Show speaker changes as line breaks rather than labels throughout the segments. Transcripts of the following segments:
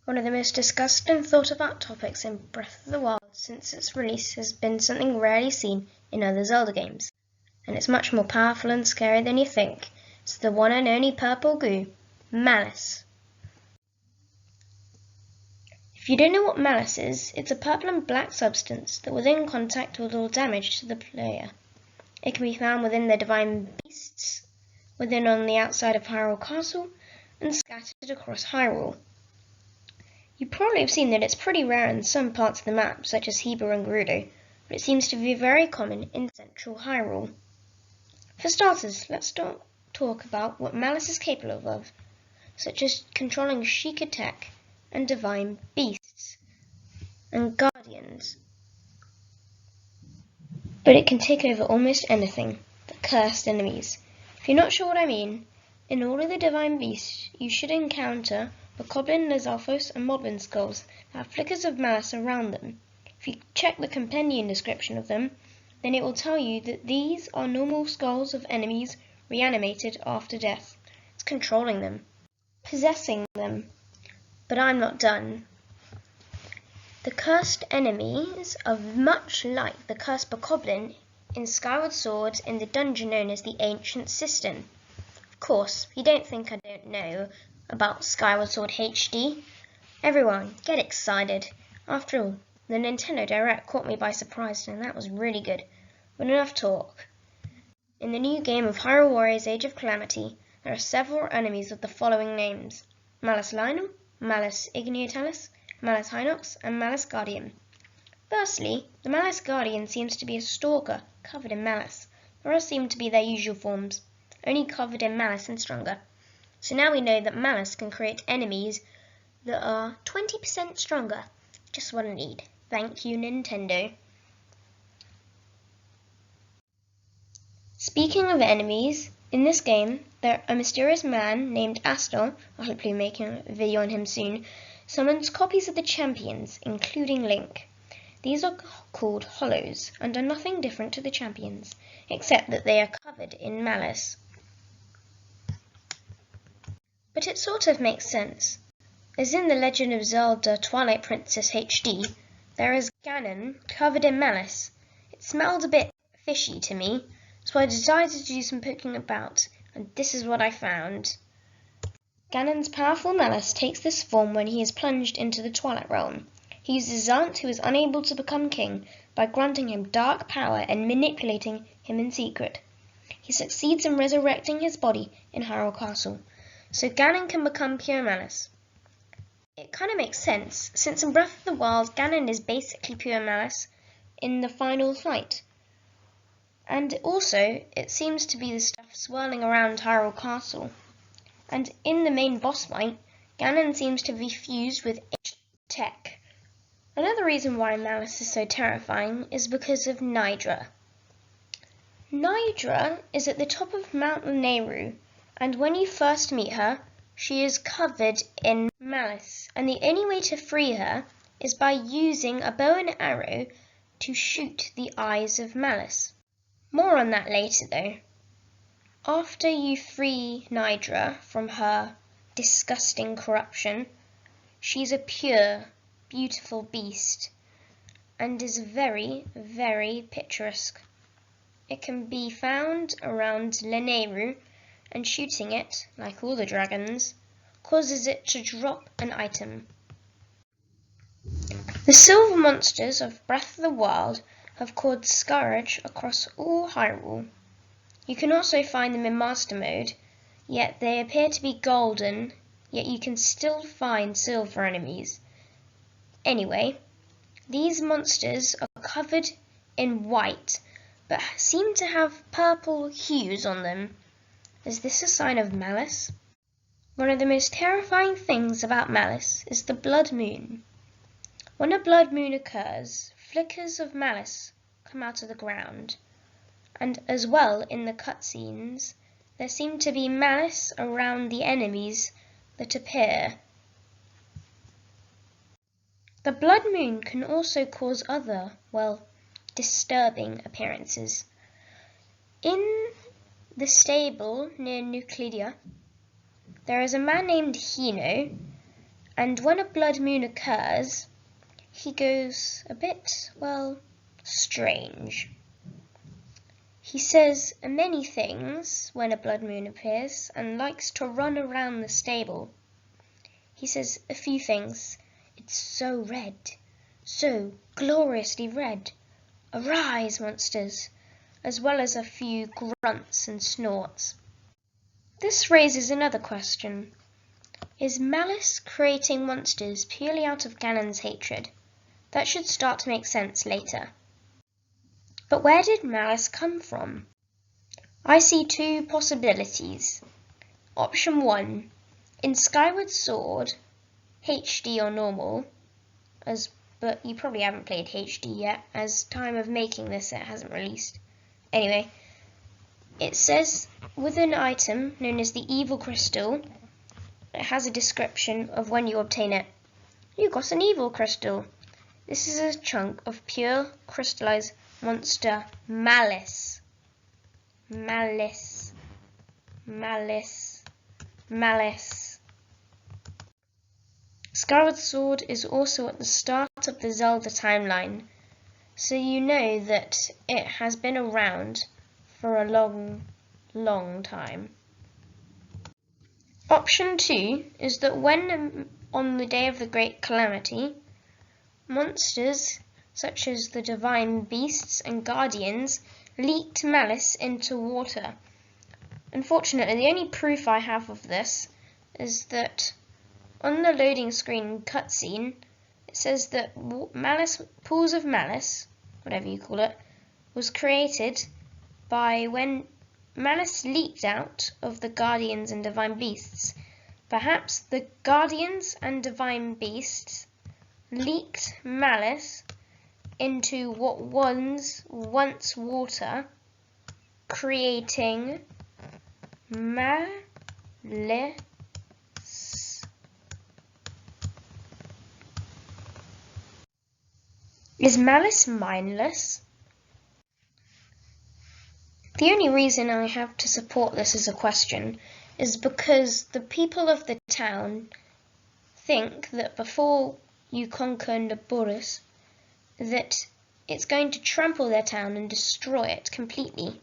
One of the most discussed and thought about topics in Breath of the Wild since its release has been something rarely seen in other Zelda games, and it's much more powerful and scary than you think. It's the one and only purple goo, Malice. If you don't know what Malice is, it's a purple and black substance that within contact will deal damage to the player. It can be found within the divine beasts, within on the outside of Hyrule Castle, and scattered across Hyrule. You probably have seen that it's pretty rare in some parts of the map, such as Hebra and Gerudo, but it seems to be very common in central Hyrule. For starters, let's talk about what Malice is capable of, such as controlling Sheik attack and divine beasts and guardians. But it can take over almost anything, the cursed enemies. If you're not sure what I mean, in all of the divine beasts you should encounter Bokoblin, Lizalfos and Moblin skulls that have flickers of malice around them. If you check the compendium description of them, then it will tell you that these are normal skulls of enemies reanimated after death. It's controlling them, possessing them. But I'm not done. The cursed enemies are much like the cursed Bokoblin in Skyward Sword in the dungeon known as the Ancient Cistern. Of course, you don't think I don't know about Skyward Sword HD. Everyone, get excited. After all, the Nintendo Direct caught me by surprise and that was really good. But enough talk. In the new game of Hyrule Warriors Age of Calamity, there are several enemies with the following names: Malice Lionel, Malice Igneotalis, Malice Hinox, and Malice Guardian. Firstly, the Malice Guardian seems to be a stalker covered in malice. The rest seem to be their usual forms, only covered in malice and stronger. So now we know that Malice can create enemies that are 20% stronger. Just what I need. Thank you, Nintendo. Speaking of enemies, in this game, a mysterious man named Astor, I'll hopefully be making a video on him soon, summons copies of the champions, including Link. These are called hollows, and are nothing different to the champions, except that they are covered in malice. But it sort of makes sense. As in The Legend of Zelda Twilight Princess HD, there is Ganon covered in malice. It smelled a bit fishy to me, so I decided to do some poking about, and this is what I found. Ganon's powerful malice takes this form when he is plunged into the Twilight Realm. He uses his aunt, who is unable to become king, by granting him dark power and manipulating him in secret. He succeeds in resurrecting his body in Hyrule Castle, so Ganon can become pure malice. It kind of makes sense, since in Breath of the Wild, Ganon is basically pure malice in the final fight. And also, it seems to be the stuff swirling around Hyrule Castle. And in the main boss fight, Ganon seems to be fused with tech. Another reason why Malice is so terrifying is because of Nidra. Nidra is at the top of Mount Lanayru, and when you first meet her, she is covered in malice, and the only way to free her is by using a bow and arrow to shoot the eyes of Malice. More on that later though. After you free Nidra from her disgusting corruption, she's a pure, beautiful beast and is very, very picturesque. It can be found around Lanayru, and shooting it, like all the dragons, causes it to drop an item. The silver monsters of Breath of the Wild have caused scourge across all Hyrule. You can also find them in Master Mode, yet they appear to be golden, yet you can still find silver enemies. Anyway, these monsters are covered in white, but seem to have purple hues on them. Is this a sign of malice? One of the most terrifying things about Malice is the blood moon. When a blood moon occurs, flickers of malice come out of the ground, and as well in the cutscenes, there seem to be malice around the enemies that appear. The blood moon can also cause other, disturbing appearances. In the stable near Nucledia, there is a man named Hino, And when a blood moon occurs, he goes a bit, well, strange. He says many things when a blood moon appears and likes to run around the stable. He says a few things. It's so red, so gloriously red. Arise, monsters, as well as a few grunts and snorts. This raises another question. Is Malice creating monsters purely out of Ganon's hatred? That should start to make sense later. But where did Malice come from? I see two possibilities. Option 1. In Skyward Sword, HD or normal, but you probably haven't played HD yet, as time of making this it hasn't released. Anyway, it says with an item known as the Evil Crystal, it has a description of when you obtain it. You got an Evil Crystal. This is a chunk of pure crystallized monster Malice. Malice. Malice. Malice. Skyward Sword is also at the start of the Zelda timeline, so you know that it has been around for a long, long time. Option 2 is that when, on the day of the Great Calamity, monsters such as the divine beasts and guardians leaked Malice into water. Unfortunately, the only proof I have of this is that on the loading screen cutscene, it says that Pools of Malice, whatever you call it, was created by when Malice leaked out of the Guardians and Divine Beasts. Perhaps the Guardians and Divine Beasts leaked Malice into what was once water, creating Malice. Is Malice mindless? The only reason I have to support this as a question is because the people of the town think that before you conquer Naboris, that it's going to trample their town and destroy it completely.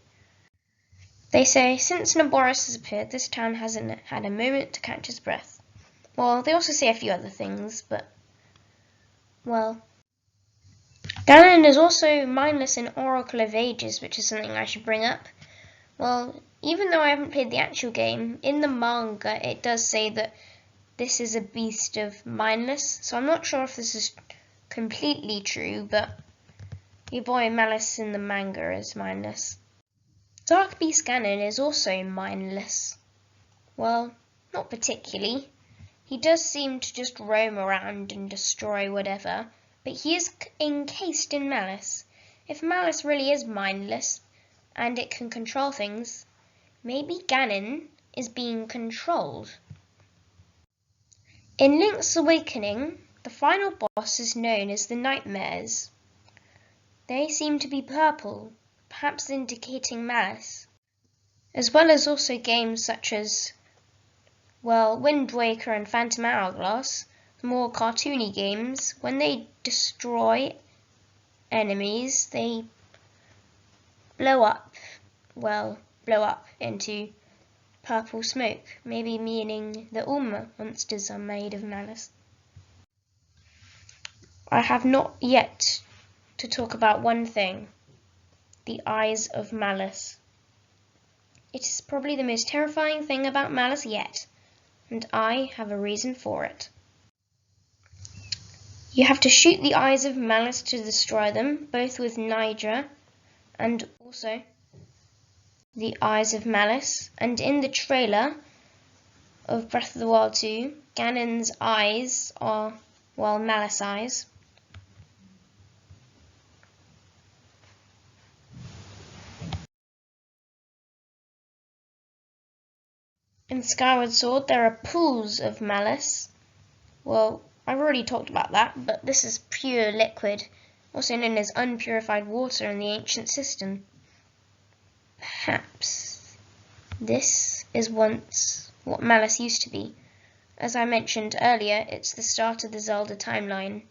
They say, since Naboris has appeared, this town hasn't had a moment to catch its breath. Well, they also say a few other things, but, well, Ganon is also mindless in Oracle of Ages, which is something I should bring up. Well, even though I haven't played the actual game, in the manga it does say that this is a beast of mindless, so I'm not sure if this is completely true, but your boy Malice in the manga is mindless. Dark Beast Ganon is also mindless. Well, not particularly. He does seem to just roam around and destroy whatever, but he is encased in malice. If Malice really is mindless, and it can control things, maybe Ganon is being controlled. In Link's Awakening, the final boss is known as the Nightmares. They seem to be purple, perhaps indicating malice, as well as also games such as, well, Wind Waker and Phantom Hourglass, the more cartoony games. When they destroy enemies, they blow up into purple smoke, maybe meaning that all monsters are made of malice. I have not yet to talk about one thing, the eyes of Malice. It is probably the most terrifying thing about Malice yet, and I have a reason for it. You have to shoot the eyes of Malice to destroy them, both with Nidra and also the eyes of Malice. And in the trailer of Breath of the Wild 2, Ganon's eyes are, well, Malice eyes. In Skyward Sword, there are pools of Malice. Well, I've already talked about that, but this is pure liquid, also known as unpurified water in the ancient system. Perhaps this is once what Malice used to be, As I mentioned earlier, it's the start of the Zelda timeline.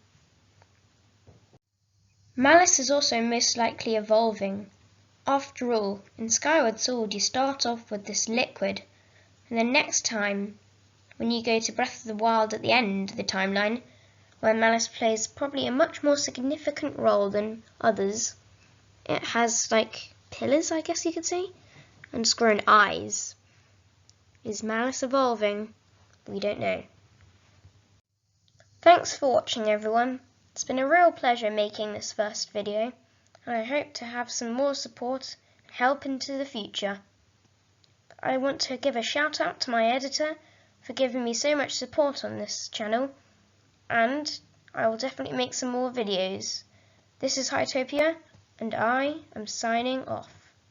Malice is also most likely evolving. After all, in Skyward Sword you start off with this liquid, and then next time, when you go to Breath of the Wild at the end of the timeline, where Malice plays probably a much more significant role than others, it has like pillars, I guess you could say, and screwing eyes. Is Malice evolving? We don't know. Thanks for watching, everyone. It's been a real pleasure making this first video, and I hope to have some more support and help into the future. I want to give a shout out to my editor for giving me so much support on this channel, and I will definitely make some more videos. This is Hytopia, and I am signing off.